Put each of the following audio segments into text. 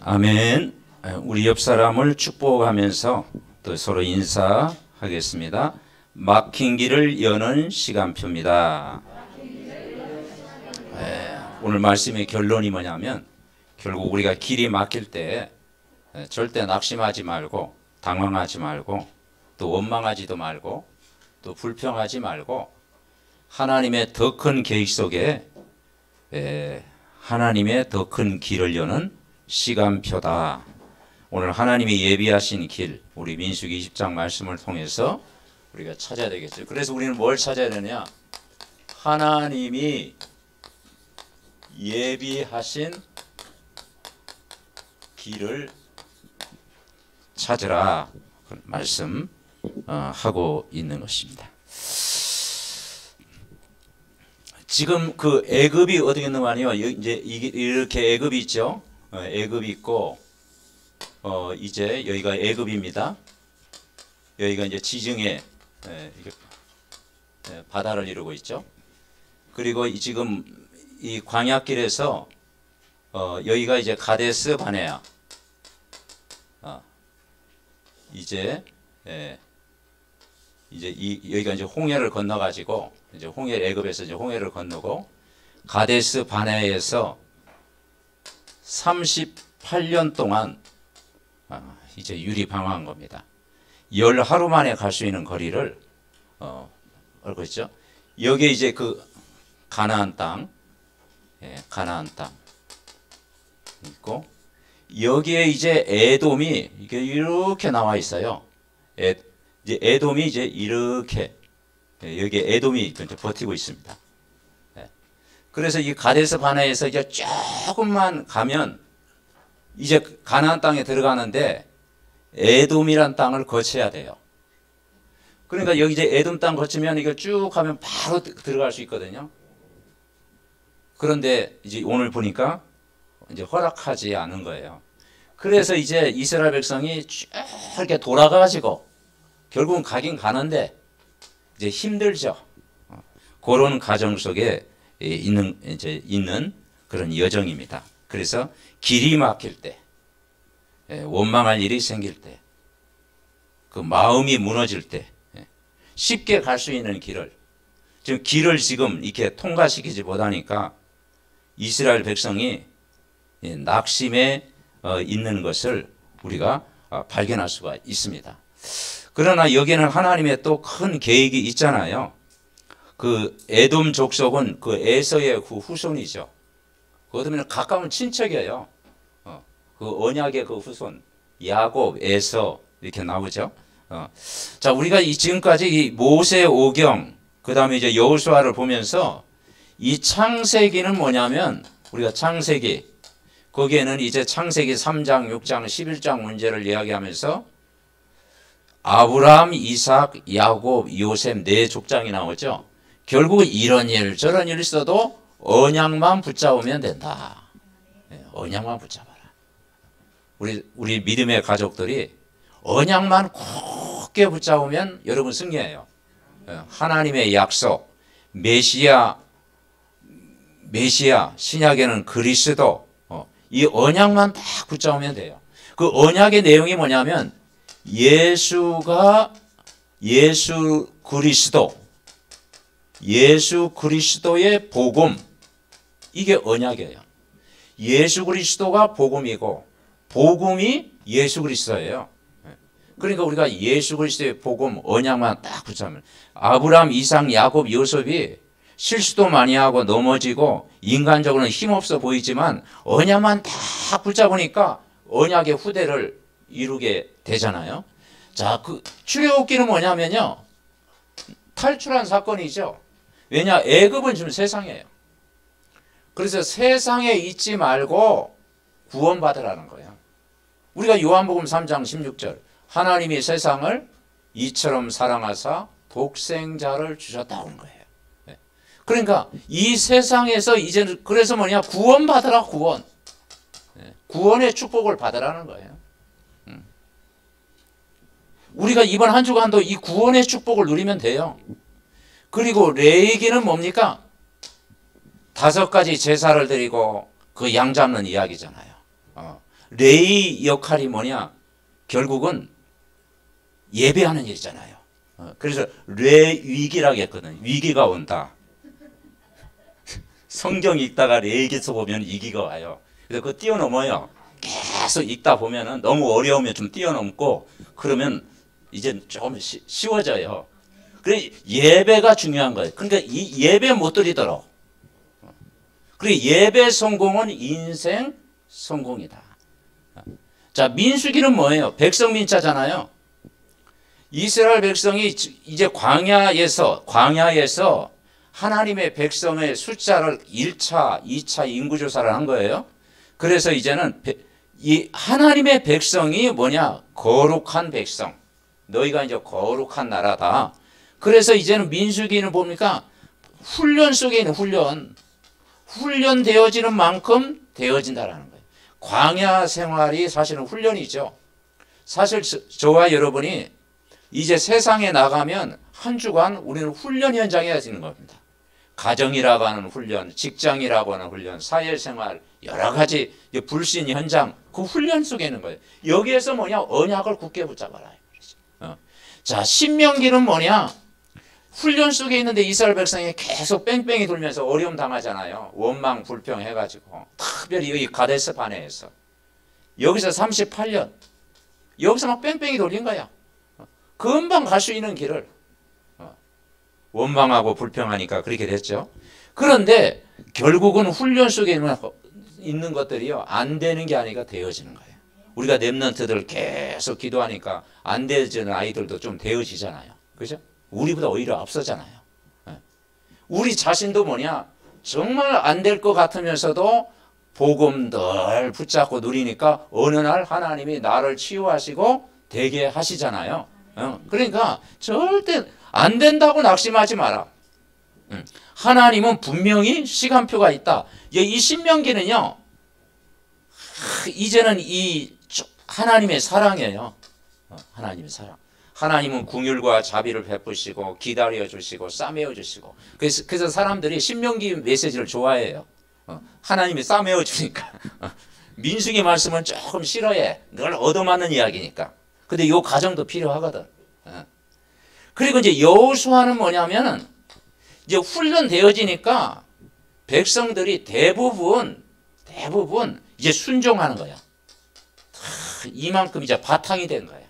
아멘. 우리 옆 사람을 축복하면서 또 서로 인사하겠습니다. 막힌 길을 여는 시간표입니다. 오늘 말씀의 결론이 뭐냐면 결국 우리가 길이 막힐 때 절대 낙심하지 말고 당황하지 말고 또 원망하지도 말고 또 불평하지 말고 하나님의 더 큰 계획 속에 하나님의 더 큰 길을 여는 시간표다. 오늘 하나님이 예비하신 길, 우리 민수기 20장 말씀을 통해서 우리가 찾아야 되겠죠. 그래서 우리는 뭘 찾아야 되냐? 하나님이 예비하신 길을 찾으라. 말씀 하고 있는 것입니다. 지금 그 애굽이 어떻게 있는 거 아니에요? 이제 이렇게 애굽이 있죠. 애굽이 있고 이제 여기가 애굽입니다. 여기가 이제 지중해 바다를 이루고 있죠. 그리고 지금 이 광야길에서 여기가 이제 가데스 바네아. 이제 여기가 이제 홍해를 건너 가지고 이제 애굽에서 이제 홍해를 건너고 가데스 바네아에서 38년 동안 이제 유리방황한 겁니다. 10하루 만에 갈 수 있는 거리를 알고 있죠. 여기에 이제 그 가나안 땅, 가나안 땅 있고 여기에 이제 에돔이 이게 이렇게 나와 있어요. 이제 에돔이 이제 이렇게 여기에 에돔이 이제 버티고 있습니다. 그래서 이 가데스 바네아에서 이제 조금만 가면 이제 가나안 땅에 들어가는데 에돔이란 땅을 거쳐야 돼요. 그러니까 여기 이제 에돔 땅 거치면 이걸 쭉 가면 바로 들어갈 수 있거든요. 그런데 이제 오늘 보니까 이제 허락하지 않은 거예요. 그래서 이제 이스라엘 백성이 쭉 이렇게 돌아가가지고 결국은 가긴 가는데 이제 힘들죠. 그런 과정 속에 있는 그런 여정입니다. 그래서 길이 막힐 때, 원망할 일이 생길 때, 그 마음이 무너질 때 쉽게 갈 수 있는 길을 지금 이렇게 통과시키지 못하니까 이스라엘 백성이 낙심에 있는 것을 우리가 발견할 수가 있습니다. 그러나 여기에는 하나님의 또 큰 계획이 있잖아요. 그 에돔 족속은 그 에서의 그 후손이죠. 그러면 가까운 친척이에요. 그 언약의 그 후손 야곱, 에서 이렇게 나오죠. 자, 우리가 지금까지 이 모세 오경 그 다음에 이제 여호수아를 보면서 이 창세기는 뭐냐면 우리가 창세기 거기에는 이제 창세기 3장, 6장, 11장 문제를 이야기하면서 아브라함, 이삭, 야곱, 요셉 네 족장이 나오죠. 결국 이런 일 저런 일 있어도 언약만 붙잡으면 된다. 언약만 붙잡아라. 우리 믿음의 가족들이 언약만 굳게 붙잡으면 여러분 승리해요. 하나님의 약속, 메시아 신약에는 그리스도 이 언약만 딱 붙잡으면 돼요. 그 언약의 내용이 뭐냐면 예수 그리스도의 복음, 이게 언약이에요. 예수 그리스도가 복음이고 복음이 예수 그리스도예요. 그러니까 우리가 예수 그리스도의 복음 언약만 딱 붙잡으면 아브라함, 이삭, 야곱, 요셉이 실수도 많이 하고 넘어지고 인간적으로는 힘없어 보이지만 언약만 딱 붙잡으니까 언약의 후대를 이루게 되잖아요. 자, 그 출애굽기는 뭐냐면요. 탈출한 사건이죠. 왜냐? 애굽은 지금 세상이에요. 그래서 세상에 있지 말고 구원받으라는 거예요. 우리가 요한복음 3장 16절 하나님이 세상을 이처럼 사랑하사 독생자를 주셨다는 거예요. 그러니까 이 세상에서 이제는 그래서 뭐냐? 구원받으라 구원. 구원의 축복을 받으라는 거예요. 우리가 이번 한 주간도 이 구원의 축복을 누리면 돼요. 그리고 레위기는 뭡니까? 5가지 제사를 드리고 그 양 잡는 이야기잖아요. 레위 역할이 뭐냐? 결국은 예배하는 일이잖아요. 그래서 레위기라고 했거든요. 위기가 온다. 성경 읽다가 레위기에서 보면 위기가 와요. 그래서 그거 뛰어넘어요. 계속 읽다 보면은 너무 어려우면 좀 뛰어넘고 그러면 이제 조금 쉬워져요. 그래 예배가 중요한 거예요. 그러니까 이 예배 못 드리도록. 그리고 예배 성공은 인생 성공이다. 자, 민수기는 뭐예요? 백성민자잖아요. 이스라엘 백성이 이제 광야에서 하나님의 백성의 숫자를 1차, 2차 인구조사를 한 거예요. 그래서 이제는 이 하나님의 백성이 뭐냐? 거룩한 백성. 너희가 이제 거룩한 나라다. 그래서 이제는 민수기는 뭡니까? 훈련 속에 있는 훈련되어지는 만큼 되어진다라는 거예요. 광야 생활이 사실은 훈련이죠. 사실 저와 여러분이 이제 세상에 나가면 한 주간 우리는 훈련 현장에 있는 겁니다. 가정이라고 하는 훈련, 직장이라고 하는 훈련, 사회생활 여러 가지 불신 현장 그 훈련 속에 있는 거예요. 여기에서 뭐냐? 언약을 굳게 붙잡아라. 자, 신명기는 뭐냐? 훈련 속에 있는데 이스라엘 백성이 계속 뺑뺑이 돌면서 어려움 당하잖아요. 원망 불평 해가지고 특별히 여기 가데스 바네에서 여기서 38년 여기서 막 뺑뺑이 돌린 거야. 금방 갈 수 있는 길을 원망하고 불평하니까 그렇게 됐죠. 그런데 결국은 훈련 속에 있는 것들이요 안 되는 게 아니라 되어지는 거예요. 우리가 랩런트들 계속 기도하니까 안 되어지는 아이들도 좀 되어지잖아요. 그죠? 우리보다 오히려 앞서잖아요. 우리 자신도 뭐냐 정말 안 될 것 같으면서도 복음 늘 붙잡고 누리니까 어느 날 하나님이 나를 치유하시고 되게 하시잖아요. 그러니까 절대 안 된다고 낙심하지 마라. 하나님은 분명히 시간표가 있다. 이 신명기는요 이제는 이 하나님의 사랑이에요. 하나님의 사랑. 하나님은 긍휼과 자비를 베푸시고 기다려 주시고 싸매어 주시고 그래서 사람들이 신명기 메시지를 좋아해요. 하나님이 싸매어 주니까. 민수기 말씀은 조금 싫어해. 늘 얻어맞는 이야기니까. 근데 이 과정도 필요하거든. 그리고 이제 여호수아는 뭐냐면은 이제 훈련되어지니까 백성들이 대부분 이제 순종하는 거야. 이만큼 이제 바탕이 된 거야.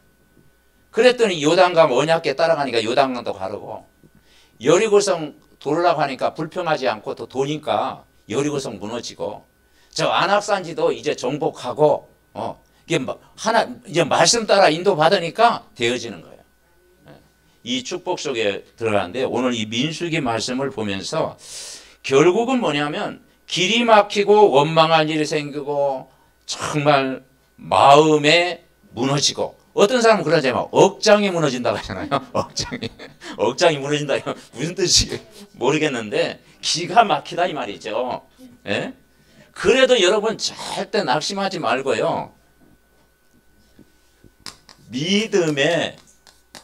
그랬더니 요단강 언약궤 따라가니까 요단강도 가르고 여리고성 돌으라고 하니까 불평하지 않고 또 도니까 여리고성 무너지고 저 안악산지도 이제 정복하고 이게 이제 말씀 따라 인도 받으니까 되어지는 거예요. 이 축복 속에 들어가는데 오늘 이 민수기 말씀을 보면서 결국은 뭐냐면 길이 막히고 원망할 일이 생기고 정말 마음에 무너지고 어떤 사람은 그러잖아요. 억장이 무너진다고 하잖아요. 억장이 무너진다. 무슨 뜻이 모르겠는데 기가 막히다 이 말이죠. 예? 그래도 여러분 절대 낙심하지 말고요. 믿음의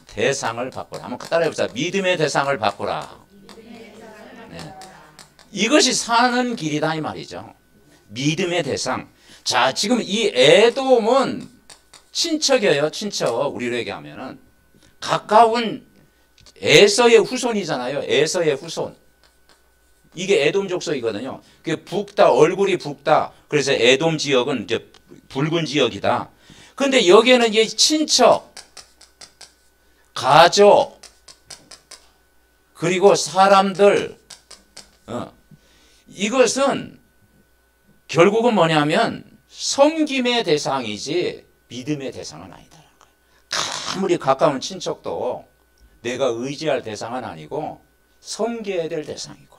대상을 바꾸라. 한번 따라해보자. 믿음의 대상을 바꾸라. 네. 이것이 사는 길이다 이 말이죠. 믿음의 대상. 자, 지금 이 에돔은 친척이에요. 친척. 우리로 얘기하면은 가까운 에서의 후손이잖아요. 에서의 후손. 이게 에돔 족속이거든요. 그 붓다 얼굴이 붓다. 그래서 에돔 지역은 이제 붉은 지역이다. 근데 여기에는 이제 친척, 가족, 그리고 사람들, 이것은 결국은 뭐냐면 섬김의 대상이지 믿음의 대상은 아니다라는 거예요. 아무리 가까운 친척도 내가 의지할 대상은 아니고 섬겨야 될 대상이고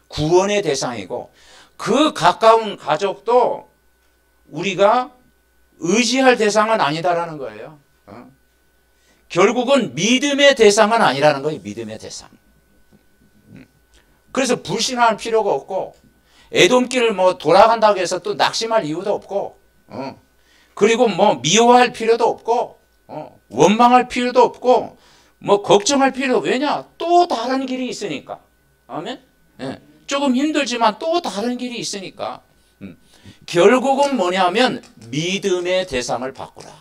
구원의 대상이고 그 가까운 가족도 우리가 의지할 대상은 아니다라는 거예요. 결국은 믿음의 대상은 아니라는 거예요. 믿음의 대상. 그래서 불신할 필요가 없고 에돔길을 뭐 돌아간다고 해서 또 낙심할 이유도 없고 그리고 뭐 미워할 필요도 없고 원망할 필요도 없고 뭐 걱정할 필요 왜냐? 또 다른 길이 있으니까. 아멘. 예. 조금 힘들지만 또 다른 길이 있으니까 결국은 뭐냐면 믿음의 대상을 바꾸라.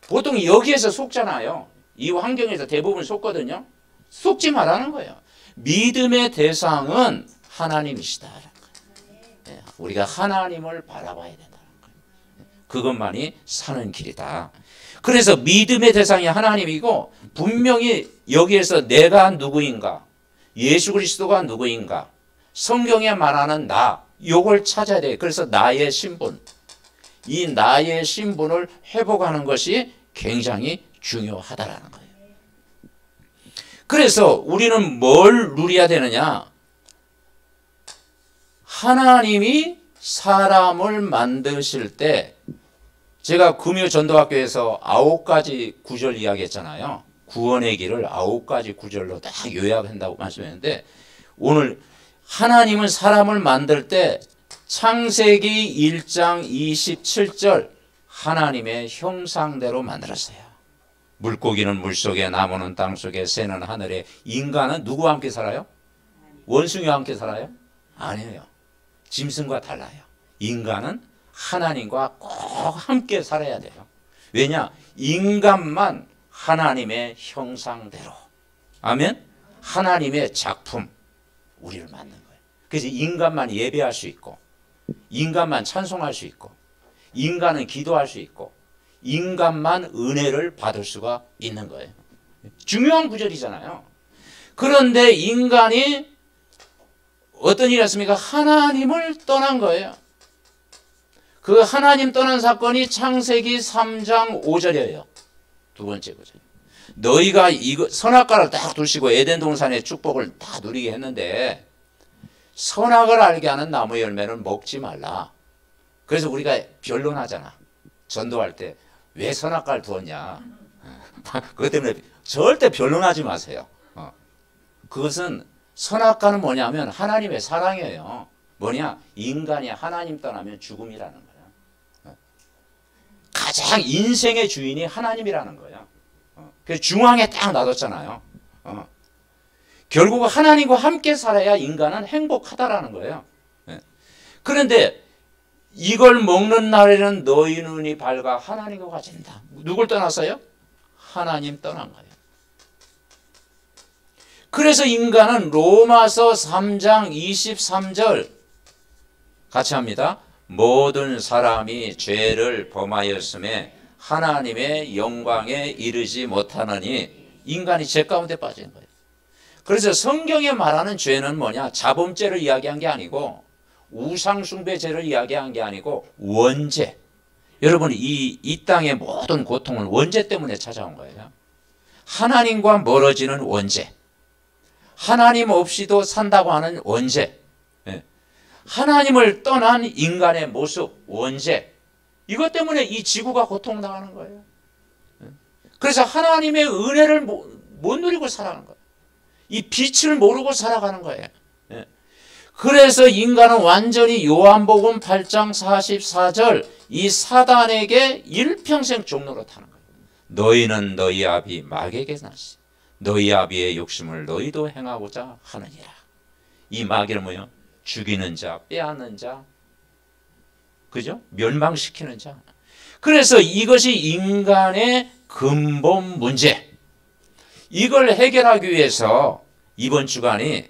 보통 여기에서 속잖아요. 이 환경에서 대부분 속거든요. 속지 말라는 거예요. 믿음의 대상은 하나님이시다. 우리가 하나님을 바라봐야 된다는 거예요. 그것만이 사는 길이다. 그래서 믿음의 대상이 하나님이고 분명히 여기에서 내가 누구인가, 예수 그리스도가 누구인가, 성경에 말하는 나, 요걸 찾아야 돼요. 그래서 나의 신분, 이 나의 신분을 회복하는 것이 굉장히 중요하다라는 거예요. 그래서 우리는 뭘 누려야 되느냐? 하나님이 사람을 만드실 때, 제가 금요 전도학교에서 9가지 구절 이야기했잖아요. 구원의 길을 9가지 구절로 딱 요약한다고 말씀했는데, 오늘 하나님은 사람을 만들 때 창세기 1장 27절 하나님의 형상대로 만들었어요. 물고기는 물속에, 나무는 땅속에, 새는 하늘에. 인간은 누구와 함께 살아요? 원숭이와 함께 살아요? 아니에요. 짐승과 달라요. 인간은 하나님과 꼭 함께 살아야 돼요. 왜냐? 인간만 하나님의 형상대로, 아멘? 하나님의 작품, 우리를 만든 거예요. 그래서 인간만 예배할 수 있고, 인간만 찬송할 수 있고, 인간은 기도할 수 있고, 인간만 은혜를 받을 수가 있는 거예요. 중요한 구절이잖아요. 그런데 인간이 어떤 일이 있습니까? 하나님을 떠난 거예요. 그 하나님 떠난 사건이 창세기 3장 5절이에요. 두 번째 구절. 너희가 이거 선악과를 딱 두시고 에덴 동산의 축복을 다 누리게 했는데 선악을 알게 하는 나무 열매는 먹지 말라. 그래서 우리가 변론하잖아. 전도할 때 왜 선악과를 두었냐. 그것 때문에 절대 변론하지 마세요. 그것은 선악과는 뭐냐면 하나님의 사랑이에요. 뭐냐? 인간이 하나님 떠나면 죽음이라는 거야. 가장 인생의 주인이 하나님이라는 거야. 그래서 중앙에 딱 놔뒀잖아요. 결국 하나님과 함께 살아야 인간은 행복하다라는 거예요. 그런데 이걸 먹는 날에는 너희 눈이 밝아 하나님과 같아진다. 누굴 떠났어요? 하나님 떠난 거예요. 그래서 인간은 로마서 3장 23절 같이 합니다. 모든 사람이 죄를 범하였음에 하나님의 영광에 이르지 못하느니 인간이 죄 가운데 빠진 거예요. 그래서 성경에 말하는 죄는 뭐냐? 자범죄를 이야기한 게 아니고 우상숭배죄를 이야기한 게 아니고 원죄. 여러분 이 땅의 모든 고통은 원죄 때문에 찾아온 거예요. 하나님과 멀어지는 원죄. 하나님 없이도 산다고 하는 원죄. 하나님을 떠난 인간의 모습, 원죄. 이것 때문에 이 지구가 고통당하는 거예요. 그래서 하나님의 은혜를 못 누리고 살아가는 거예요. 이 빛을 모르고 살아가는 거예요. 그래서 인간은 완전히 요한복음 8장 44절 이 사단에게 일평생 종로로 타는 거예요. 너희는 너희 아비 마귀에게 났으니 너희 아비의 욕심을 너희도 행하고자 하느니라. 이 마귀는 뭐예요? 죽이는 자, 빼앗는 자, 그죠? 멸망시키는 자. 그래서 이것이 인간의 근본 문제. 이걸 해결하기 위해서 이번 주간이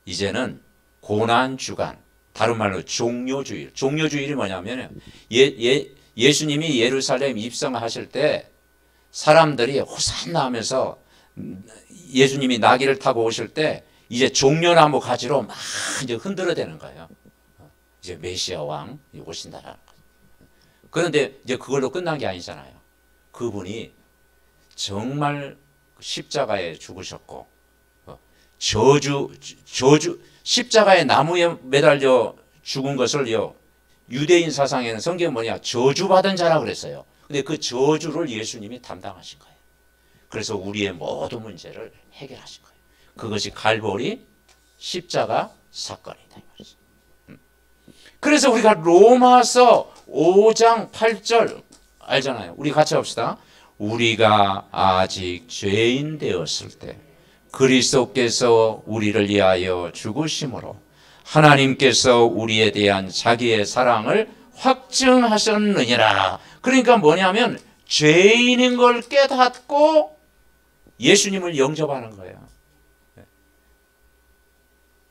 이제는 고난주간, 다른 말로 종료주일. 종료주일이 뭐냐면 예수님이 예루살렘 입성하실 때 사람들이 호산나 하면서 예수님이 나귀를 타고 오실 때 이제 종려나무 가지로 막 이제 흔들어대는 거예요. 이제 메시아 왕이 오신다라는 거예요. 그런데 이제 그걸로 끝난 게 아니잖아요. 그분이 정말 십자가에 죽으셨고 십자가에 나무에 매달려 죽은 것을요, 유대인 사상에는 성경은 뭐냐? 저주받은 자라 그랬어요. 근데 그 저주를 예수님이 담당하신 거예요. 그래서 우리의 모든 문제를 해결하신 거예요. 그것이 갈보리 십자가 사건이다. 그래서 우리가 로마서 5장 8절 알잖아요. 우리 같이 합시다. 우리가 아직 죄인 되었을 때 그리스도께서 우리를 위하여 죽으심으로 하나님께서 우리에 대한 자기의 사랑을 확증하셨느니라. 그러니까 뭐냐면 죄인인 걸 깨닫고 예수님을 영접하는 거예요.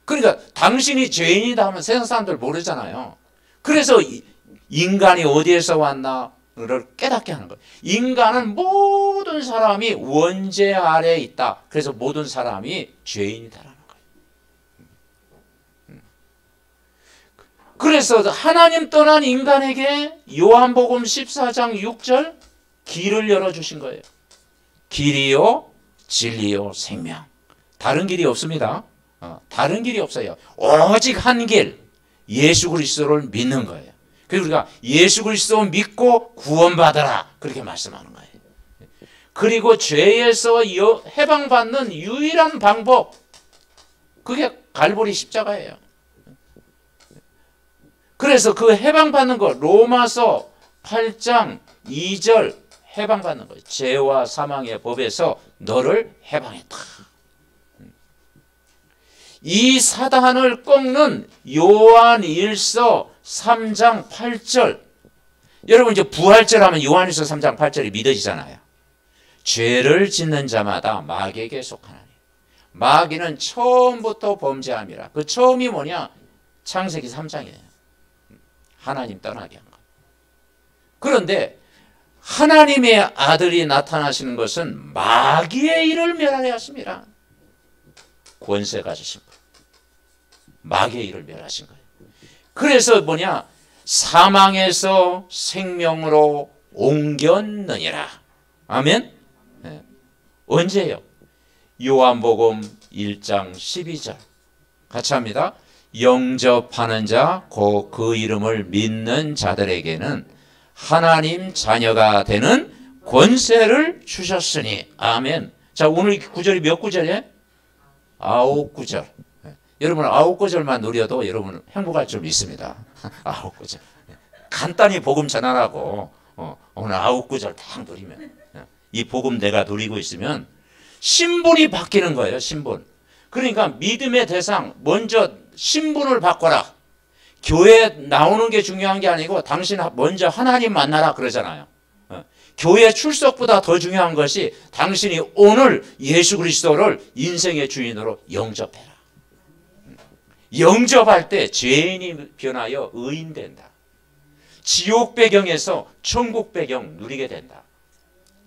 그러니까 당신이 죄인이다 하면 세상 사람들 모르잖아요. 그래서 인간이 어디에서 왔나를 깨닫게 하는 거예요. 인간은 모든 사람이 원죄 아래에 있다. 그래서 모든 사람이 죄인이다라는 거예요. 그래서 하나님 떠난 인간에게 요한복음 14장 6절 길을 열어주신 거예요. 길이요 진리요 생명. 다른 길이 없습니다. 다른 길이 없어요. 오직 한 길, 예수 그리스도를 믿는 거예요. 그래서 우리가 예수 그리스도 믿고 구원받아라 그렇게 말씀하는 거예요. 그리고 죄에서 해방받는 유일한 방법, 그게 갈보리 십자가예요. 그래서 그 해방받는 거 로마서 8장 2절 해방받는 거예요. 죄와 사망의 법에서 너를 해방했다. 이 사단을 꺾는 요한 1서 3장 8절. 여러분 이제 부활절 하면 요한 1서 3장 8절이 믿어지잖아요. 죄를 짓는 자마다 마귀에게 속하나니. 마귀는 처음부터 범죄함이라. 그 처음이 뭐냐? 창세기 3장이에요. 하나님 떠나게 한 거. 그런데 하나님의 아들이 나타나시는 것은 마귀의 일을 멸하려 하십니다. 권세 가지신 분. 마귀의 일을 멸하신 거예요. 그래서 뭐냐? 사망에서 생명으로 옮겼느니라. 아멘? 네. 언제요? 요한복음 1장 12절. 같이 합니다. 영접하는 자, 곧 그 이름을 믿는 자들에게는 하나님 자녀가 되는 권세를 주셨으니. 아멘. 자, 오늘 구절이 몇 구절이에요? 9구절. 여러분 9구절만 누려도 여러분 행복할 줄 믿습니다. 9구절. 간단히 복음 전하라고 오늘 9구절 딱 누리면, 이 복음 내가 누리고 있으면 신분이 바뀌는 거예요. 신분. 그러니까 믿음의 대상, 먼저 신분을 바꿔라. 교회 나오는 게 중요한 게 아니고 당신 먼저 하나님 만나라 그러잖아요. 교회 출석보다 더 중요한 것이 당신이 오늘 예수 그리스도를 인생의 주인으로 영접해라. 영접할 때 죄인이 변하여 의인 된다. 지옥 배경에서 천국 배경 누리게 된다.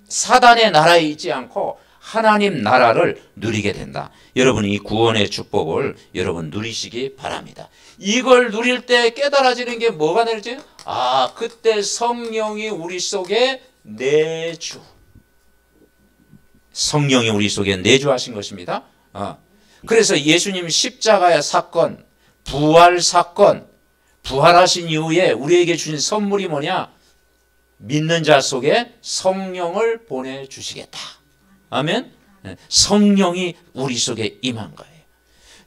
사단의 나라에 있지 않고 하나님 나라를 누리게 된다. 여러분 이 구원의 축복을 여러분 누리시기 바랍니다. 이걸 누릴 때 깨달아지는 게 뭐가 되지? 아, 그때 성령이 우리 속에 내주. 성령이 우리 속에 내주하신 것입니다. 그래서 예수님 십자가의 사건, 부활 사건, 부활하신 이후에 우리에게 주신 선물이 뭐냐? 믿는 자 속에 성령을 보내주시겠다. 아멘? 성령이 우리 속에 임한 거예요.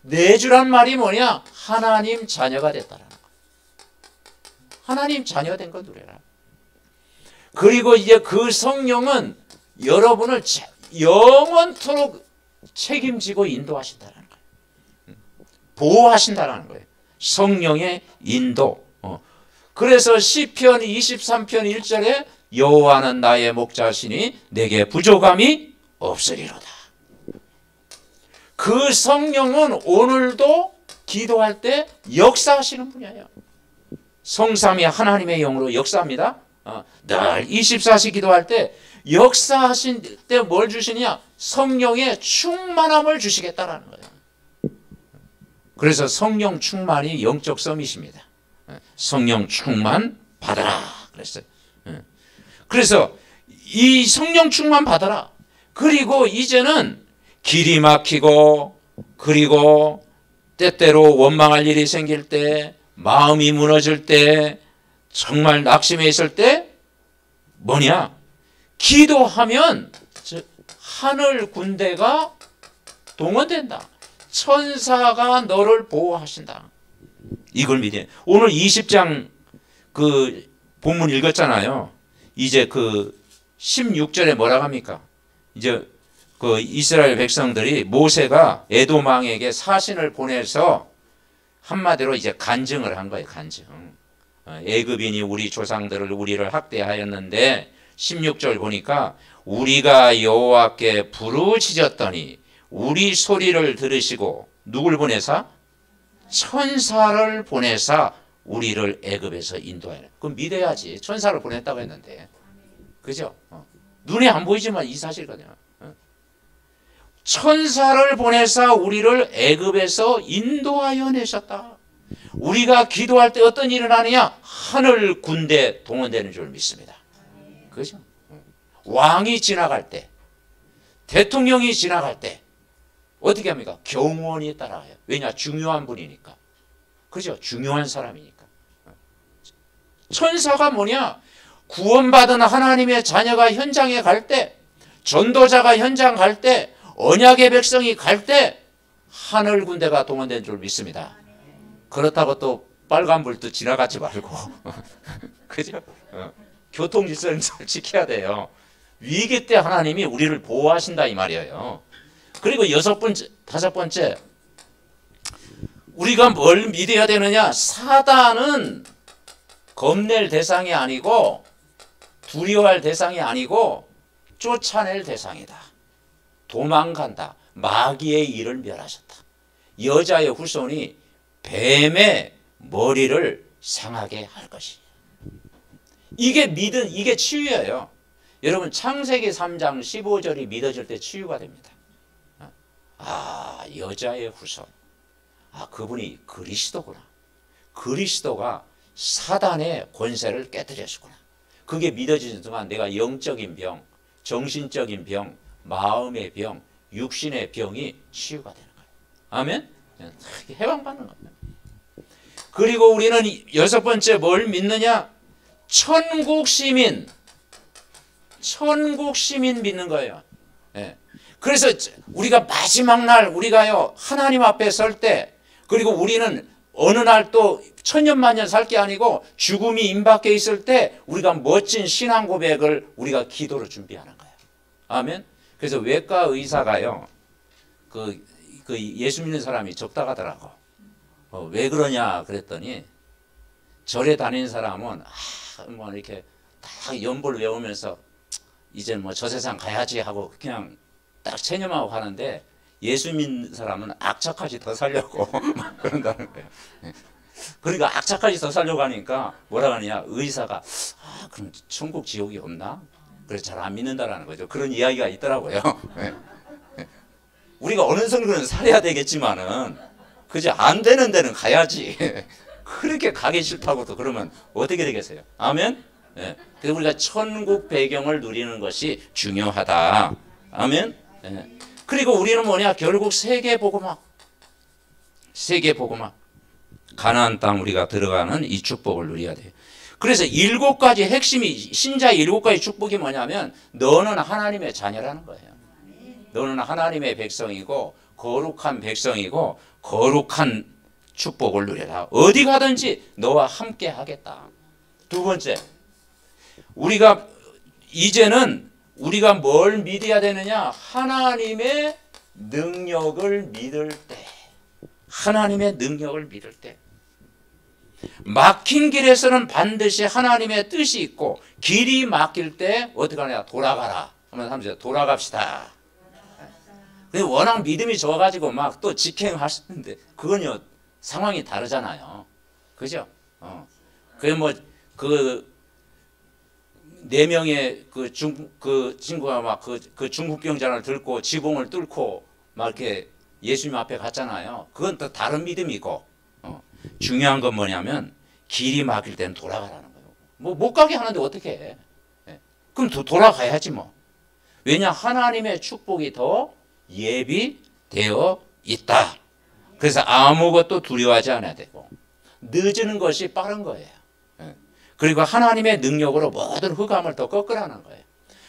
내주란 말이 뭐냐? 하나님 자녀가 됐다라는 거예요. 하나님 자녀 된 거 누려라. 그리고 이제 그 성령은 여러분을 영원토록 책임지고 인도하신다는 거예요. 보호하신다는 거예요. 성령의 인도. 그래서 시편 23편 1절에 여호와는 나의 목자시니 내게 부족함이 없으리로다. 그 성령은 오늘도 기도할 때 역사하시는 분이에요. 성삼위 하나님의 영으로 역사합니다. 늘 24시 기도할 때 역사하신 때 뭘 주시냐? 성령의 충만함을 주시겠다라는 거예요. 그래서 성령 충만이 영적 썸이십니다. 성령 충만 받아라 그랬어요. 그래서 이 성령 충만 받아라. 그리고 이제는 길이 막히고 그리고 때때로 원망할 일이 생길 때 마음이 무너질 때 정말 낙심해 있을 때 뭐냐? 기도하면 하늘 군대가 동원된다. 천사가 너를 보호하신다. 이걸 믿어요. 오늘 20장 그 본문 읽었잖아요. 이제 그 16절에 뭐라고 합니까? 이제 그 이스라엘 백성들이 모세가 에돔 왕에게 사신을 보내서 한마디로 이제 간증을 한 거예요. 간증. 애굽인이 우리를 학대하였는데 16절 보니까 우리가 여호와께 부르짖었더니 우리 소리를 들으시고 누굴 보내사? 천사를 보내사 우리를 애굽에서 인도하여. 그럼 믿어야지. 천사를 보냈다고 했는데. 그죠? 눈에 안 보이지만 이 사실이거든요. 천사를 보내사 우리를 애굽에서 인도하여 내셨다. 우리가 기도할 때 어떤 일이 일어나느냐? 하늘 군대 동원되는 줄 믿습니다. 그죠? 왕이 지나갈 때, 대통령이 지나갈 때 어떻게 합니까? 경호원이 따라와요. 왜냐? 중요한 분이니까. 그죠? 중요한 사람이니까. 천사가 뭐냐? 구원받은 하나님의 자녀가 현장에 갈 때, 전도자가 현장 갈 때, 언약의 백성이 갈 때 하늘 군대가 동원된 줄 믿습니다. 그렇다고 또 빨간불도 지나가지 말고 그죠? 교통 질서를 잘 지켜야 돼요. 위기 때 하나님이 우리를 보호하신다 이 말이에요. 그리고 다섯 번째 우리가 뭘 믿어야 되느냐? 사단은 겁낼 대상이 아니고 두려워할 대상이 아니고 쫓아낼 대상이다. 도망간다. 마귀의 일을 멸하셨다. 여자의 후손이 뱀의 머리를 상하게 할 것이에요. 이게 이게 치유예요. 여러분 창세기 3장 15절이 믿어질 때 치유가 됩니다. 아, 여자의 후손. 아, 그분이 그리스도구나. 그리스도가 사단의 권세를 깨뜨렸구나. 그게 믿어지는 순간 내가 영적인 병, 정신적인 병, 마음의 병, 육신의 병이 치유가 되는 거예요. 아멘? 해방받는 겁니다. 그리고 우리는 여섯 번째 뭘 믿느냐? 천국 시민 믿는 거예요. 예. 그래서 우리가 마지막 날 우리가요 하나님 앞에 설 때, 그리고 우리는 어느 날 또 천년만년 살 게 아니고 죽음이 임박해 있을 때 우리가 멋진 신앙 고백을 우리가 기도로 준비하는 거예요. 아멘. 그래서 외과 의사가요 그 예수 믿는 사람이 적다 가더라고. 왜 그러냐 그랬더니 절에 다니는 사람은 뭐 이렇게 다 연보를 외우면서 이제 뭐 저 세상 가야지 하고 그냥 딱 체념하고 가는데, 예수 믿는 사람은 악착같이 더 살려고 막 그런다는 거예요. 그러니까 악착같이 더 살려고 하니까 뭐라 하느냐, 의사가 그럼 천국 지옥이 없나? 그래서 잘 안 믿는다라는 거죠. 그런 이야기가 있더라고요. 우리가 어느 정도는 살아야 되겠지만은 그지 안 되는 데는 가야지. 그렇게 가기 싫다고도 그러면 어떻게 되겠어요? 아멘? 예. 그래서 우리가 천국 배경을 누리는 것이 중요하다. 아멘? 예. 그리고 우리는 뭐냐? 결국 세계복음화. 가나안 땅 우리가 들어가는 이 축복을 누려야 돼요. 그래서 7가지 핵심이, 신자의 7가지 축복이 뭐냐면 너는 하나님의 자녀라는 거예요. 너는 하나님의 백성이고 거룩한 백성이고 거룩한 축복을 누려라. 어디 가든지 너와 함께 하겠다. 두 번째, 이제는 우리가 뭘 믿어야 되느냐? 하나님의 능력을 믿을 때. 하나님의 능력을 믿을 때. 막힌 길에서는 반드시 하나님의 뜻이 있고, 길이 막힐 때 어떻게 하냐? 돌아가라. 한번 하면서 돌아갑시다. 근데 워낙 믿음이 적어가지고 막 또 직행하시는데 그건요 상황이 다르잖아요. 그죠? 그게 뭐 네 명의 그 친구가 막 그 중국 병자를 들고 지붕을 뚫고 막 이렇게 예수님 앞에 갔잖아요. 그건 또 다른 믿음이고, 중요한 건 뭐냐면 길이 막힐 때는 돌아가라는 거예요. 뭐 못 가게 하는데 어떻게 해? 그럼 돌아가야지 뭐. 왜냐? 하나님의 축복이 더 예비되어 있다. 그래서 아무것도 두려워하지 않아야 되고 늦은 것이 빠른 거예요. 그리고 하나님의 능력으로 모든 흑암을 더 꺾으라는 거예요.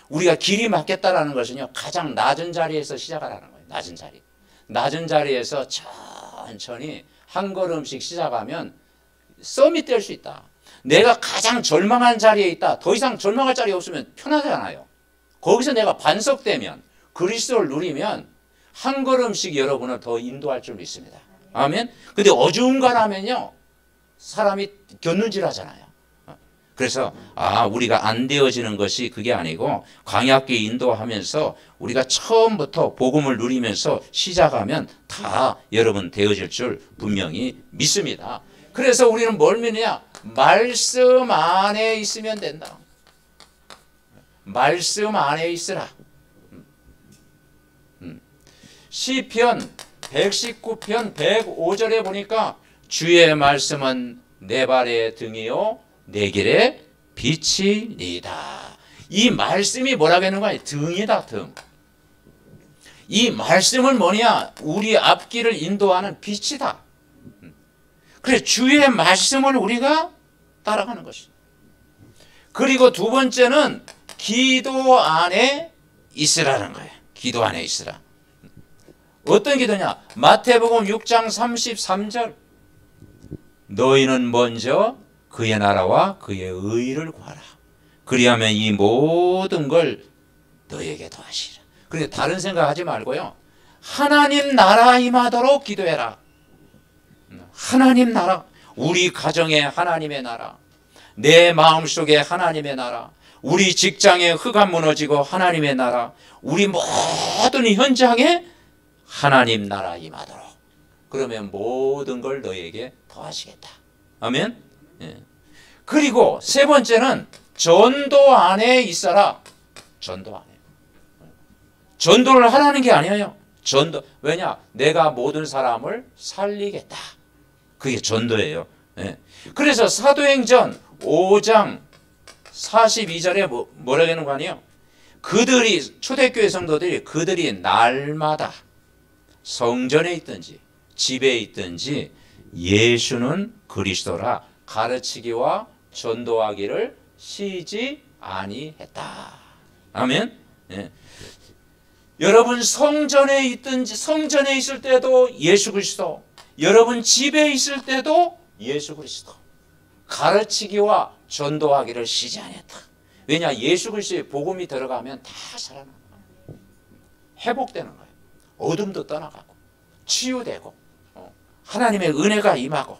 우리가 길이 막혔다라는 것은요 가장 낮은 자리에서 시작하라는 거예요. 낮은 자리에서 천천히 한 걸음씩 시작하면 썸이 뗄 수 있다. 내가 가장 절망한 자리에 있다. 더 이상 절망할 자리 없으면 편하잖아요. 거기서 내가 반석되면, 그리스도를 누리면 한 걸음씩 여러분을 더 인도할 줄 믿습니다. 아멘. 근데 어중간하면요 사람이 곁눈질하잖아요. 그래서 우리가 안 되어지는 것이 그게 아니고 광야길 인도하면서 우리가 처음부터 복음을 누리면서 시작하면 다 여러분 되어질 줄 분명히 믿습니다. 그래서 우리는 뭘 믿느냐? 말씀 안에 있으면 된다. 말씀 안에 있으라. 시편 119편 105절에 보니까 주의 말씀은 내 발의 등이요 내 길의 빛이니이다. 이 말씀이 뭐라고 하는 거야? 등이다, 등. 이 말씀은 뭐냐? 우리 앞길을 인도하는 빛이다. 그래 주의 말씀을 우리가 따라가는 것이. 그리고 두 번째는 기도 안에 있으라는 거예요. 기도 안에 있으라. 어떤 기도냐? 마태복음 6장 33절. 너희는 먼저 그의 나라와 그의 의를 구하라. 그리하면 이 모든 걸 너에게 더하시라. 그러니까 다른 생각하지 말고요. 하나님 나라 임하도록 기도해라. 하나님 나라, 우리 가정에 하나님의 나라, 내 마음속에 하나님의 나라, 우리 직장에 흑암 무너지고 하나님의 나라, 우리 모든 현장에 하나님 나라 임하도록. 그러면 모든 걸 너에게 더하시겠다. 아멘. 예. 그리고 세 번째는 전도 안에 있어라. 전도 안에. 전도를 하라는 게 아니에요. 전도. 왜냐? 내가 모든 사람을 살리겠다. 그게 전도예요. 예. 그래서 사도행전 5장 42절에 뭐라고 하는 거 아니에요? 그들이 초대교회 성도들이 그들이 날마다 성전에 있든지 집에 있든지 예수는 그리스도라 가르치기와 전도하기를 쉬지 아니했다. 아멘. 예. 여러분 성전에 있든지 성전에 있을 때도 예수 그리스도, 여러분 집에 있을 때도 예수 그리스도 가르치기와 전도하기를 쉬지 않았다. 왜냐? 예수 그리스도의 복음이 들어가면 다 살아나는 거예요. 회복되는 거예요. 어둠도 떠나가고 치유되고 하나님의 은혜가 임하고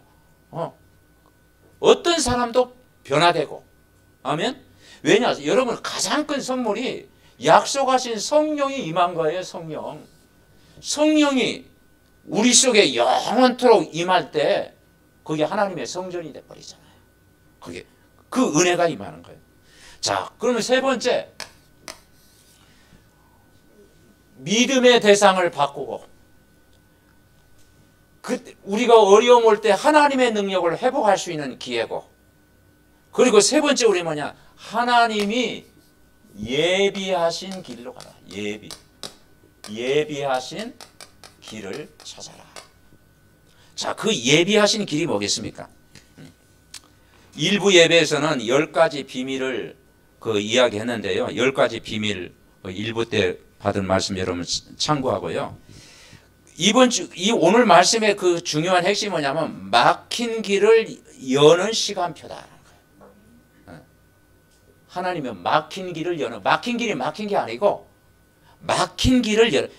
어떤 사람도 변화되고. 아멘. 왜냐? 여러분 가장 큰 선물이 약속하신 성령이 임한 거예요. 성령. 성령이 우리 속에 영원토록 임할 때 그게 하나님의 성전이 돼버리잖아요. 그게 그 은혜가 임하는 거예요. 자, 그러면 세 번째, 믿음의 대상을 바꾸고 우리가 어려움 올 때 하나님의 능력을 회복할 수 있는 기회고, 그리고 세 번째 우리 뭐냐? 하나님이 예비하신 길로 가라. 예비하신 길을 찾아라. 자, 그 예비하신 길이 뭐겠습니까? 일부 예배에서는 10가지 비밀을 이야기했는데요. 10가지 비밀 일부 때 받은 말씀 여러분 참고하고요. 오늘 말씀의 그 중요한 핵심이 뭐냐면 막힌 길을 여는 시간표다. 하나님은 막힌 길을 여는, 막힌 길이 막힌 게 아니고 막힌 길을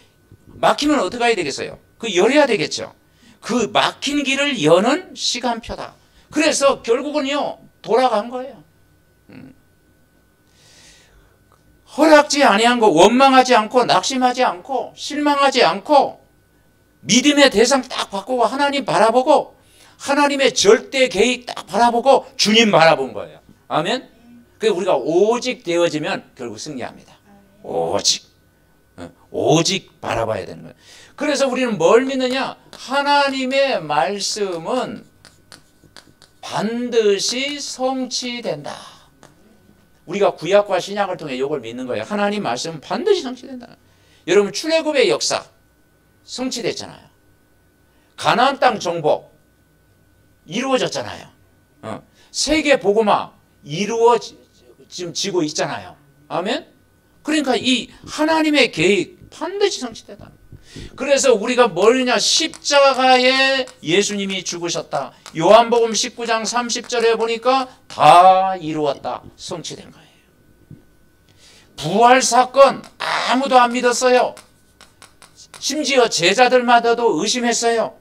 막히면 어떻게 해야 되겠어요? 열어야 되겠죠. 그 막힌 길을 여는 시간표다. 그래서 결국은요 돌아간 거예요. 허락지 아니한 거, 원망하지 않고 낙심하지 않고 실망하지 않고 믿음의 대상 딱 바꾸고 하나님 바라보고 하나님의 절대 계획 딱 바라보고 주님 바라본 거예요. 아멘. 그래서 우리가 오직 되어지면 결국 승리합니다. 오직 바라봐야 되는 거예요. 그래서 우리는 뭘 믿느냐? 하나님의 말씀은 반드시 성취된다. 우리가 구약과 신약을 통해 이걸 믿는 거예요. 하나님 말씀은 반드시 성취된다. 여러분 출애굽의 역사 성취됐잖아요. 가나안 땅 정복 이루어졌잖아요. 세계 복음화 이루어지고 있잖아요. 아멘. 그러니까 이 하나님의 계획 반드시 성취된다. 그래서 우리가 뭐냐? 십자가에 예수님이 죽으셨다. 요한복음 19장 30절에 보니까 다 이루었다. 성취된 거예요. 부활 사건 아무도 안 믿었어요. 심지어 제자들마다도 의심했어요.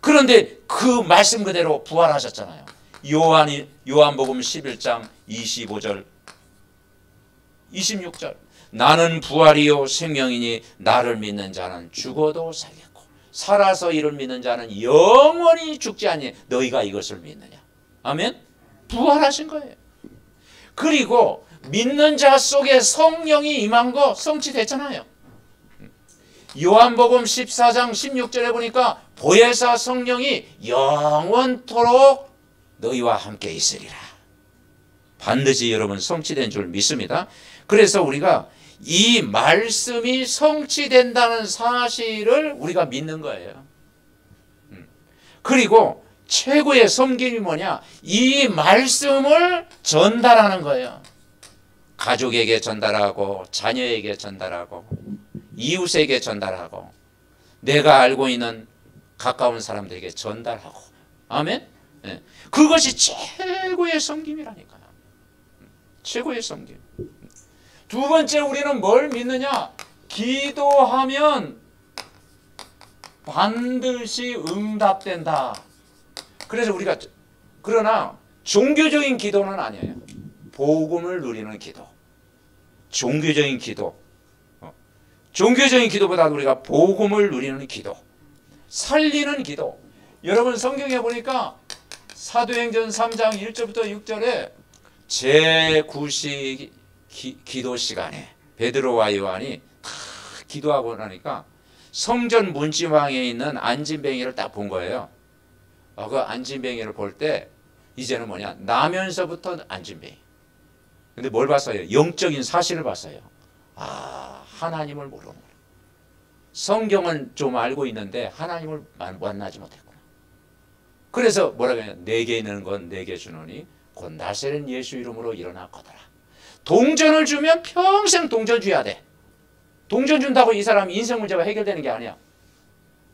그런데 그 말씀 그대로 부활하셨잖아요. 요한복음 11장 25절 26절 나는 부활이요 생명이니 나를 믿는 자는 죽어도 살겠고 살아서 이를 믿는 자는 영원히 죽지 아니. 너희가 이것을 믿느냐. 아멘. 부활하신 거예요. 그리고 믿는 자 속에 성령이 임한 거 성취됐잖아요. 요한복음 14장 16절에 보니까 보혜사 성령이 영원토록 너희와 함께 있으리라. 반드시 여러분 성취된 줄 믿습니다. 그래서 우리가 이 말씀이 성취된다는 사실을 우리가 믿는 거예요. 그리고 최고의 섬김이 뭐냐? 이 말씀을 전달하는 거예요. 가족에게 전달하고 자녀에게 전달하고 이웃에게 전달하고 내가 알고 있는 가까운 사람들에게 전달하고. 아멘. 네. 그것이 최고의 섬김이라니까요. 최고의 섬김. 두 번째 우리는 뭘 믿느냐? 기도하면 반드시 응답된다. 그래서 우리가 그러나 종교적인 기도는 아니에요. 복음을 누리는 기도. 종교적인 기도. 종교적인 기도보다 우리가 복음을 누리는 기도. 살리는 기도. 여러분 성경에 보니까 사도행전 3장 1절부터 6절에 제9시 기도 시간에 베드로와 요한이 다 기도하고 나니까 성전 문지방에 있는 안진뱅이를 딱 본 거예요. 그 안진뱅이를 볼 때 이제는 뭐냐? 나면서부터 안진뱅이. 근데 뭘 봤어요? 영적인 사실을 봤어요. 하나님을 모르는 거예요. 성경은 좀 알고 있는데 하나님을 만나지 못했구나. 그래서 뭐라고 해요? 내게 있는 건 내게 주노니 곧 나세렛 예수 이름으로 일어나 거더라. 동전을 주면 평생 동전 줘야 돼. 동전 준다고 이 사람 인생 문제가 해결되는 게 아니야.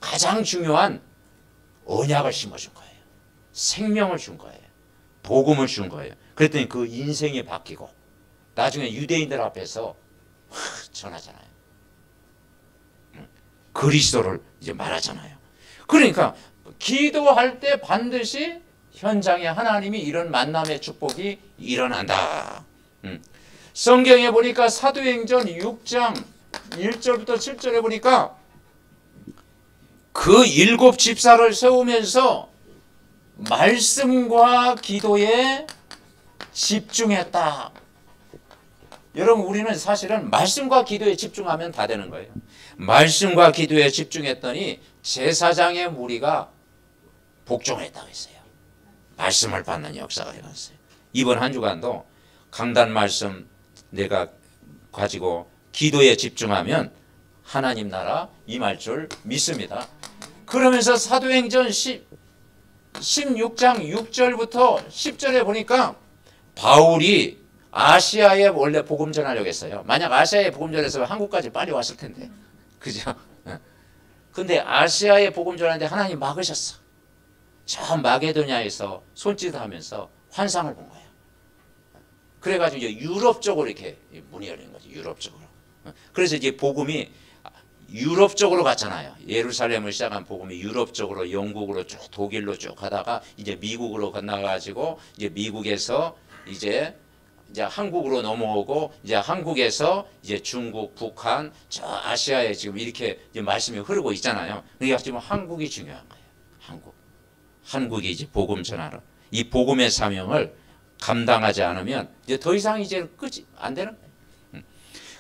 가장 중요한 언약을 심어준 거예요. 생명을 준 거예요. 복음을 준 거예요. 그랬더니 그 인생이 바뀌고 나중에 유대인들 앞에서 전하잖아요. 그리스도를 이제 말하잖아요. 그러니까 기도할 때 반드시 현장에 하나님이 이런 만남의 축복이 일어난다. 성경에 보니까 사도행전 6장 1절부터 7절에 보니까 그 7 집사를 세우면서 말씀과 기도에 집중했다. 여러분 우리는 사실은 말씀과 기도에 집중하면 다 되는 거예요. 말씀과 기도에 집중했더니 제사장의 무리가 복종했다고 했어요. 말씀을 받는 역사가 일어났어요. 이번 한 주간도 강단 말씀 내가 가지고 기도에 집중하면 하나님 나라 임할 줄 믿습니다. 그러면서 사도행전 16장 6절부터 10절에 보니까 바울이 아시아에 원래 복음 전하려고 했어요. 만약 아시아에 복음 전했으면 한국까지 빨리 왔을 텐데. 그죠? 근데 아시아에 복음 전하는데 하나님 막으셨어. 저 마게도냐에서 손짓하면서 환상을 본 거예요. 그래가지고 이제 유럽 쪽으로 이렇게 문이 열린 거지. 유럽 쪽으로. 그래서 이제 복음이 유럽 쪽으로 갔잖아요. 예루살렘을 시작한 복음이 유럽 쪽으로 영국으로 쭉 독일로 쭉 가다가 이제 미국으로 건너가지고 이제 미국에서 이제 한국으로 넘어오고 이제 한국에서 이제 중국, 북한, 저 아시아에 지금 이렇게 이제 말씀이 흐르고 있잖아요. 그러니까 지금 한국이 중요한 거예요. 한국이 이제 복음 전하러 이 복음의 사명을 감당하지 않으면 이제 더 이상 이제 끝이 안 되는 거예요.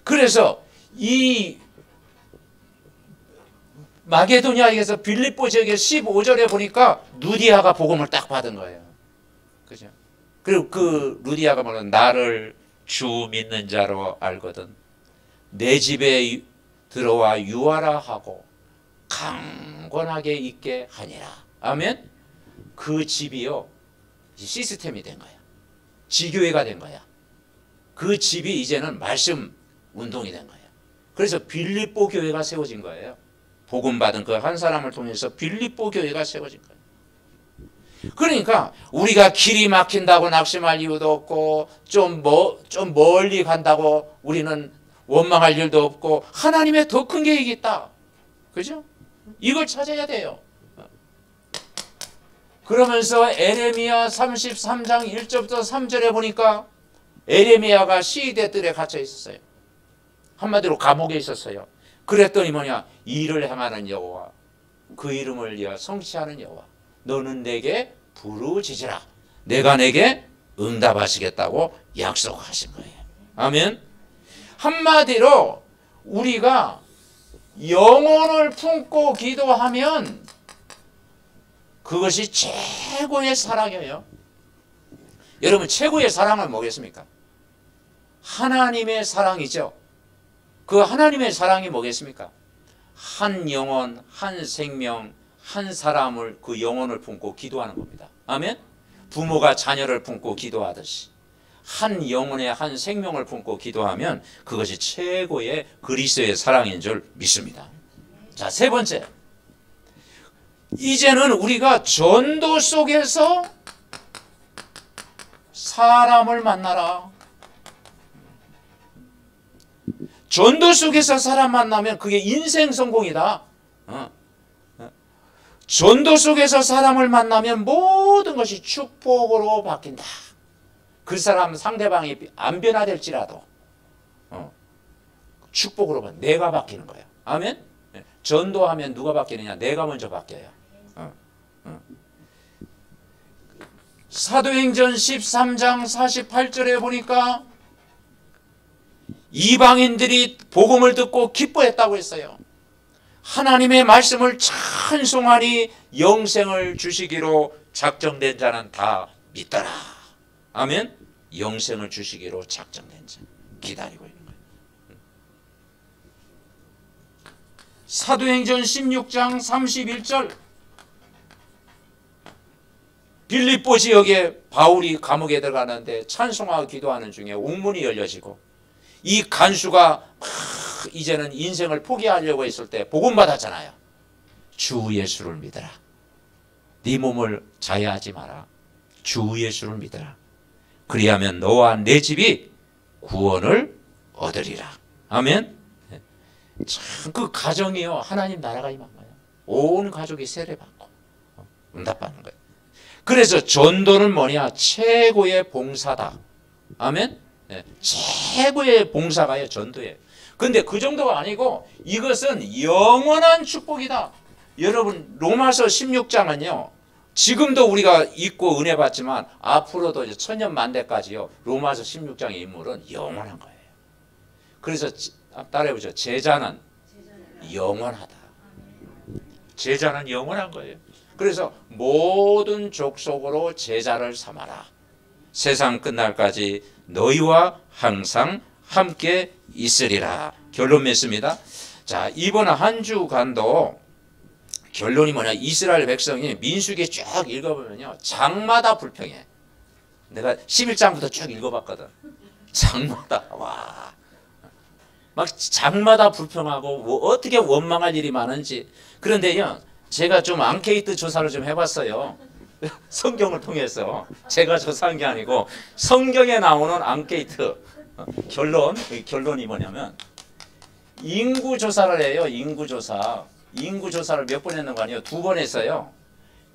그래서 이 마게도냐에서 빌립보 지역의 15절에 보니까 루디아가 복음을 딱 받은 거예요. 그죠? 그리고 그 루디아가 말하는 나를 주 믿는 자로 알거든 내 집에 들어와 유하라 하고 강건하게 있게 하니라. 아멘. 그 집이요 시스템이 된 거야. 지교회가 된 거야. 그 집이 이제는 말씀 운동이 된 거야. 그래서 빌립보 교회가 세워진 거예요. 복음 받은 그 한 사람을 통해서 빌립보 교회가 세워진 거예요. 그러니까 우리가 길이 막힌다고 낙심할 이유도 없고 좀 멀리 간다고 우리는 원망할 일도 없고 하나님의 더 큰 계획이 있다. 그죠? 이걸 찾아야 돼요. 그러면서 에레미야 33장 1절부터 3절에 보니까 에레미야가 시대 뜰에 갇혀 있었어요. 한마디로 감옥에 있었어요. 그랬더니 뭐냐, 일을 행하는 여호와, 그 이름을 위하여 성취하는 여호와, 너는 내게 부르짖으라, 내가 내게 응답하시겠다고 약속하신 거예요. 아멘. 한마디로 우리가 영혼을 품고 기도하면 그것이 최고의 사랑이에요. 여러분, 최고의 사랑은 뭐겠습니까? 하나님의 사랑이죠. 그 하나님의 사랑이 뭐겠습니까? 한 영혼, 한 생명, 한 사람을, 그 영혼을 품고 기도하는 겁니다. 아멘. 부모가 자녀를 품고 기도하듯이 한 영혼의 한 생명을 품고 기도하면 그것이 최고의 그리스도의 사랑인 줄 믿습니다. 자, 세 번째, 이제는 우리가 전도 속에서 사람을 만나라. 전도 속에서 사람 만나면 그게 인생 성공이다. 전도 속에서 사람을 만나면 모든 것이 축복으로 바뀐다. 그 사람 상대방이 안 변화될지라도 축복으로 내가 바뀌는 거예요. 아멘. 전도하면 누가 바뀌느냐? 내가 먼저 바뀌어요. 사도행전 13장 48절에 보니까 이방인들이 복음을 듣고 기뻐했다고 했어요. 하나님의 말씀을 찬송하니 영생을 주시기로 작정된 자는 다 믿더라. 아멘. 영생을 주시기로 작정된 자 기다리고 있는 거예요. 사도행전 16장 31절, 빌립보 지역에 바울이 감옥에 들어가는데 찬송하고 기도하는 중에 옥문이 열려지고 이 간수가 이제는 인생을 포기하려고 했을 때 복음 받았잖아요. 주 예수를 믿어라. 네 몸을 자해하지 마라. 주 예수를 믿어라. 그리하면 너와 내 집이 구원을 얻으리라. 아멘. 참 그 가정이요, 하나님 나라가 임한 거예요. 온 가족이 세례받고 응답받는 거예요. 그래서 전도는 뭐냐? 최고의 봉사다. 아멘. 네. 최고의 봉사가요, 전도예요. 근데 그 정도가 아니고 이것은 영원한 축복이다. 여러분, 로마서 16장은요, 지금도 우리가 읽고 은혜 받지만 앞으로도 이제 천년 만대까지요, 로마서 16장의 인물은 영원한 거예요. 그래서 따라해보죠. 제자는 영원하다. 제자는 영원한 거예요. 그래서 모든 족속으로 제자를 삼아라. 세상 끝날까지 너희와 항상 함께 있으리라. 결론 맺습니다. 자, 이번 한 주간도 결론이 뭐냐? 이스라엘 백성이 민수기 쭉 읽어보면요, 장마다 불평해. 내가 11장부터 쭉 읽어봤거든. 장마다, 와, 막 장마다 불평하고 뭐 어떻게 원망할 일이 많은지. 그런데요, 제가 좀 앙케이트 조사를 좀 해봤어요. 성경을 통해서. 제가 조사한 게 아니고 성경에 나오는 앙케이트. 결론이 뭐냐면 인구조사를 해요. 인구조사. 인구조사를 몇 번 했는 거 아니에요? 2번 했어요.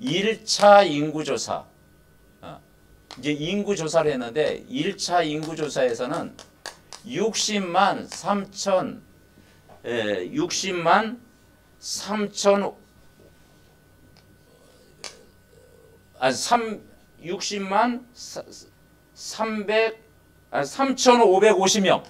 1차 인구조사. 이제 인구조사를 했는데 1차 인구조사에서는 60만 3천 60만 3천 60만 3,550명.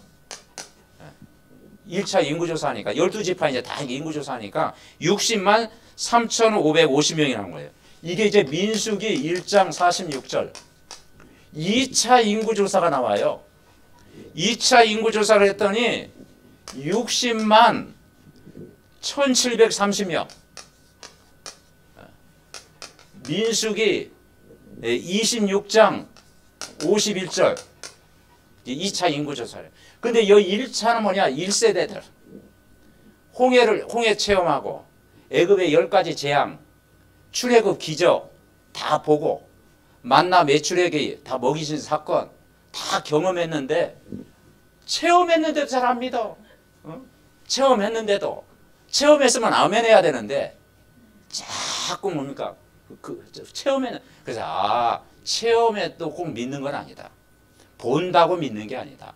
1차 인구조사하니까 12지파 이제 다 인구조사하니까 60만 3,550명이라는 거예요. 이게 이제 민수기 1장 46절. 2차 인구조사가 나와요. 2차 인구조사를 했더니 60만 1,730명. 민수기 26장 51절. 2차 인구조사를. 근데 이 1차는 뭐냐? 1세대들. 홍해 체험하고 애굽의 10가지 재앙, 출애굽 기적 다 보고 만나 메추라기 다 먹이신 사건 다 경험했는데 체험했는데도 잘 안 믿어. 체험했는데도 체험했으면 아멘 해야 되는데 자꾸 뭡니까? 체험에는 그래서 체험에 또 꼭 믿는 건 아니다. 본다고 믿는 게 아니다.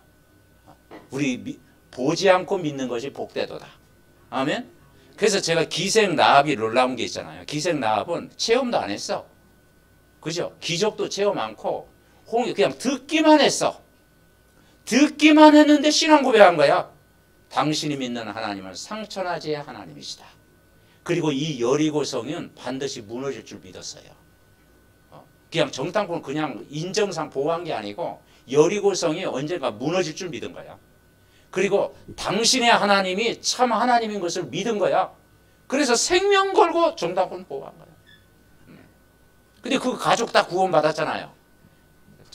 우리 보지 않고 믿는 것이 복되도다. 아멘. 그래서 제가 기생 라합이 놀라운 게 있잖아요. 기생 라합은 체험도 안 했어. 그죠? 기적도 체험 않고 그냥 듣기만 했어. 듣기만 했는데 신앙 고백한 거야. 당신이 믿는 하나님은 상천하지의 하나님이시다. 그리고 이 여리고성은 반드시 무너질 줄 믿었어요. 그냥 정탐꾼 그냥 인정상 보호한 게 아니고 여리고성이 언젠가 무너질 줄 믿은 거야. 그리고 당신의 하나님이 참 하나님인 것을 믿은 거야. 그래서 생명 걸고 정탐꾼 보호한 거야. 근데 그 가족 다 구원받았잖아요.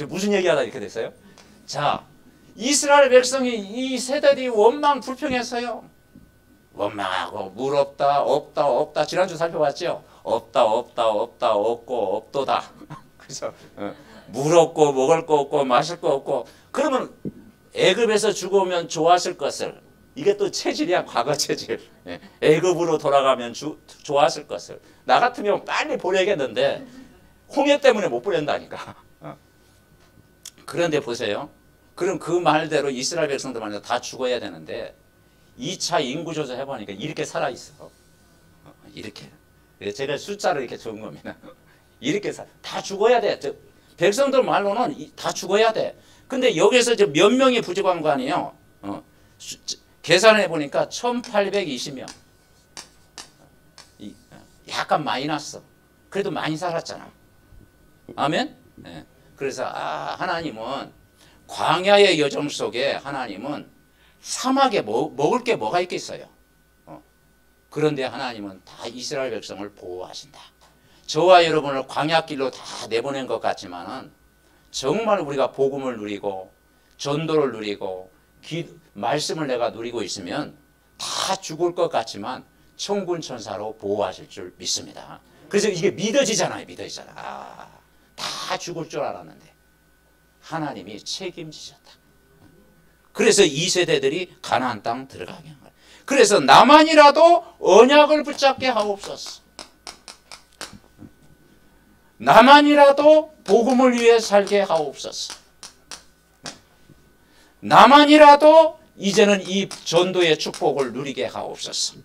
무슨 얘기하다 이렇게 됐어요? 자, 이스라엘 백성이 이 세대들이 원망 불평했어요. 원망하고 물 없다 없다 없다 지난주 살펴봤죠? 없다 없다 없다 없고 없도다. 그래서 물 없고 먹을 거 없고 마실 거 없고 그러면 애굽에서 죽으면 좋았을 것을 이게 또 체질이야. 과거 체질. 애굽으로 돌아가면 좋았을 것을 나 같으면 빨리 보내겠는데 홍해 때문에 못 보낸다니까. 그런데 보세요. 그럼 그 말대로 이스라엘 백성들 말대로 다 죽어야 되는데 2차 인구조사 해보니까 이렇게 살아있어. 이렇게. 제가 숫자를 이렇게 적은 겁니다. 이렇게 다 죽어야 돼. 백성들 말로는 다 죽어야 돼. 근데 여기서 몇 명이 부족한 거 아니에요. 계산해 보니까 1820명. 약간 마이너스. 그래도 많이 살았잖아. 아멘? 네. 그래서 하나님은 광야의 여정 속에 하나님은 사막에 먹을 게 뭐가 있겠어요. 그런데 하나님은 다 이스라엘 백성을 보호하신다. 저와 여러분을 광야길로 다 내보낸 것 같지만은 정말 우리가 복음을 누리고 전도를 누리고 말씀을 내가 누리고 있으면 다 죽을 것 같지만 천군 천사로 보호하실 줄 믿습니다. 그래서 이게 믿어지잖아요. 다 죽을 줄 알았는데 하나님이 책임지셨다. 그래서 이 세대들이 가나안 땅 들어가게 한 거예요. 그래서 나만이라도 언약을 붙잡게 하옵소서. 나만이라도 복음을 위해 살게 하옵소서. 나만이라도 이제는 이 전도의 축복을 누리게 하옵소서.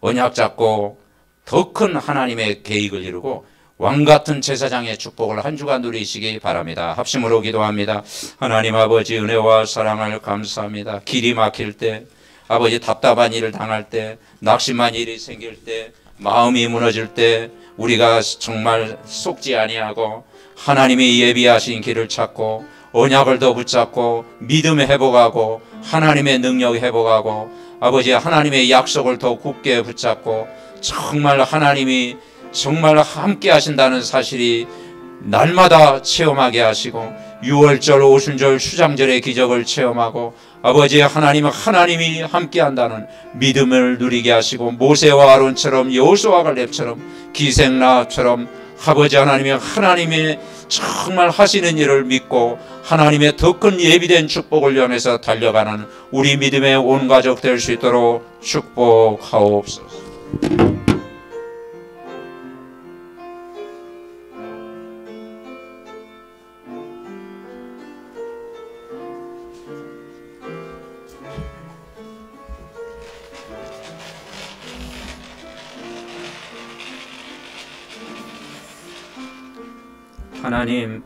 언약 잡고 더 큰 하나님의 계획을 이루고 왕같은 제사장의 축복을 한 주간 누리시기 바랍니다. 합심으로 기도합니다. 하나님 아버지 은혜와 사랑을 감사합니다. 길이 막힐 때, 아버지 답답한 일을 당할 때, 낙심한 일이 생길 때, 마음이 무너질 때 우리가 정말 속지 아니하고 하나님이 예비하신 길을 찾고 언약을 더 붙잡고 믿음 회복하고 하나님의 능력 회복하고 아버지 하나님의 약속을 더 굳게 붙잡고 정말 하나님이 정말 함께 하신다는 사실이 날마다 체험하게 하시고 6월절 오순절 수장절의 기적을 체험하고 아버지 하나님은 하나님이 함께 한다는 믿음을 누리게 하시고 모세와 아론처럼 여호수아와 갈렙처럼 기생라합처럼 아버지 하나님이 정말 하시는 일을 믿고 하나님의 더 큰 예비된 축복을 향해서 달려가는 우리 믿음의 온 가족 될 수 있도록 축복하옵소서. 하나님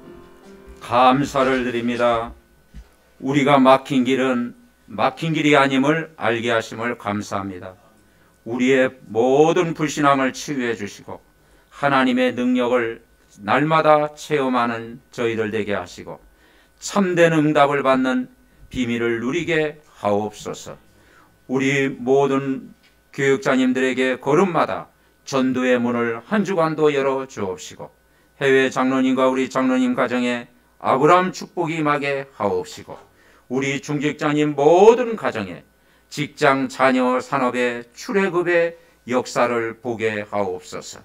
감사를 드립니다. 우리가 막힌 길은 막힌 길이 아님을 알게 하심을 감사합니다. 우리의 모든 불신앙을 치유해 주시고 하나님의 능력을 날마다 체험하는 저희들 되게 하시고 참된 응답을 받는 비밀을 누리게 하옵소서. 우리 모든 교육자님들에게 걸음마다 전도의 문을 한 주간도 열어 주옵시고 해외 장로님과 우리 장로님 가정에 아브라함 축복이 임하게 하옵시고 우리 중직자님 모든 가정에 직장, 자녀, 산업의 출애굽의 역사를 보게 하옵소서.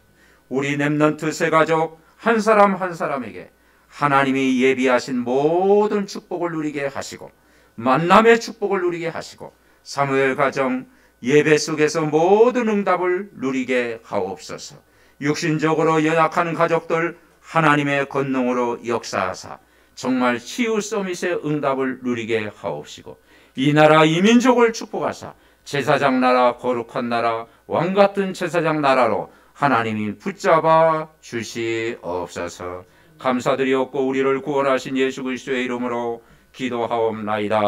우리 렘넌트 세 가족 한 사람 한 사람에게 하나님이 예비하신 모든 축복을 누리게 하시고 만남의 축복을 누리게 하시고 사무엘 가정 예배 속에서 모든 응답을 누리게 하옵소서. 육신적으로 연약한 가족들 하나님의 권능으로 역사하사 정말 치유 서밋의 응답을 누리게 하옵시고, 이 나라 이 민족을 축복하사 제사장 나라, 거룩한 나라, 왕같은 제사장 나라로 하나님이 붙잡아 주시옵소서. 감사드리옵고 우리를 구원하신 예수 그리스도의 이름으로 기도하옵나이다.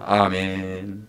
아멘.